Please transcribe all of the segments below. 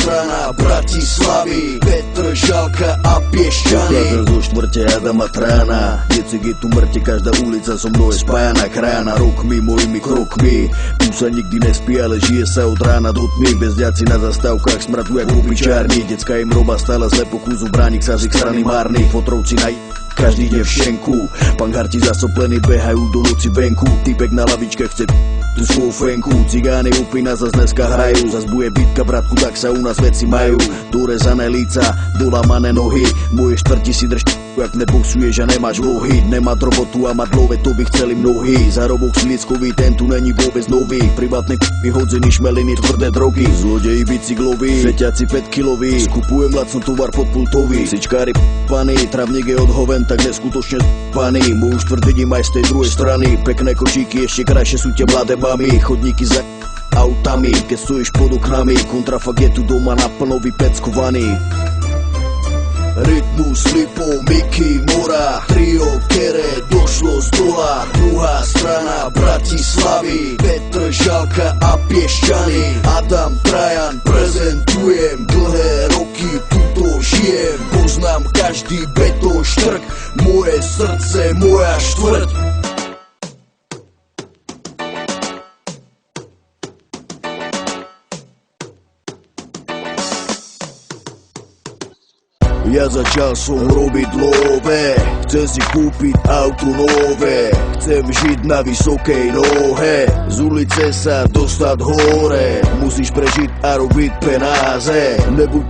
strana Bratislavy, Petržalka a Piešťany. Pochádzam zo štvrte Adama Trána, Decek je tu mŕte, každá ulica so mnou je spájana krána. Rokmi, mojimi krokmi, tu sa nikdy nespí, ale žije sa od rána do tmy. Bezďaci na zastávkach smradu jak opičárni, decka im roba stále zle pokusu bránik sa z ich strany márnych. Fotrovci na každý deň v šenku, pangarti zasoplení behajú do noci venku. Typek na lavičke chce tú svoju fenku, cigány upína zas dneska hrajú. Zas bude bitka bratku, tak sa u nás veci majú. Dorezané líca, dolamané nohy, moje štvrti si drž jak neboxuješ a nemáš vlohy. Nemá robotu a mať love, to by chceli mnohí. Zárobok slieckový, ten tu není vôbec nový. Privátne vyhodzený šmeliny, tvrdé drogy. Zlodeji bicykloví, feťaci 5 kiloví. Skupujem lacno tovar podpultový. Sičkári p***paní, travník je odhoven, tak neskutočne p***paný. Moju štvrť vidím aj z tej druhej strany. Pekné kočíky, ešte krajšie sú tie mladé mami. Chodníky za autami, keď stojíš pod oknami. Kontrafakt je tu doma naplno vypeckovaný. Rytmus, Lipo, Miky, Mora, trio, které došlo z dola. Druhá strana Bratislavy, Petržalka a Piešťany. Adam Trajan, prezentujem, dlhé roky tuto žijem. Poznám každý betón štrk, moje srdce, moja štvrť. Ja začal som robiť love, chcem si kúpiť auto nové, chcem žiť na vysokej nohe, z ulice sa dostať hore, musíš prežiť a robiť penáze, nebuď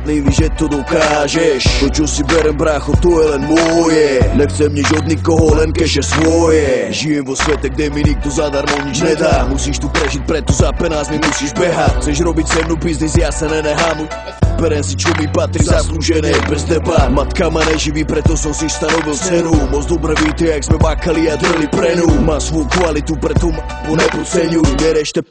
že to dokážeš. To čo si berem brácho, to je len moje. Nechcem nič od nikoho, len keše svoje. Žijem vo svete, kde mi nikto zadarmo nič nedá. Musíš tu prežiť, preto za penázmi musíš behať. Chceš robiť se mnou biznis, ja sa nenechám. Berem si čo mi patrí zaslúžené, bez debát. Matka ma neživí, preto som si stanovil cenu. Moc dobre víte, jak sme makali a drli prenu. Má svoju kvalitu, preto ma nepodceňuj. Nerešte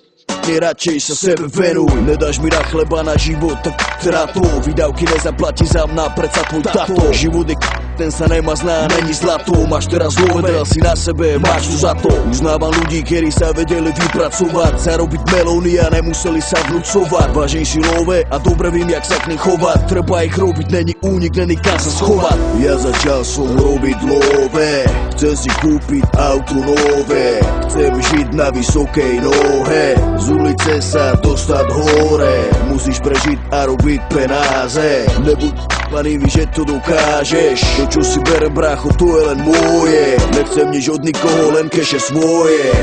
radšej sa sebe venuj. Nedáš mi na chleba na život, tak teda to. Výdavky nezaplatí za mňa, predsa tvoj tato. Život je ten sa nemazná, není zlato. Máš teraz love, dal si na sebe, máš tu za to. Uznávam ľudí, ktorí sa vedeli vypracovať, zarobiť melóny a nemuseli sa vnúcovať. Vážim si love a dobre vím, jak sa k nim chovať. Treba ich robiť, není únik, není kam sa schovať. Ja začal som robiť love, chcem si kúpiť auto nové, chcem žiť na vysokej nohe, z ulice sa dostať hore, musíš prežiť a robiť penáze. Nebuď panivý, že to dokážeš. To čo si berem brácho, to je len moje. Nechcem nič od nikoho, len keše svoje.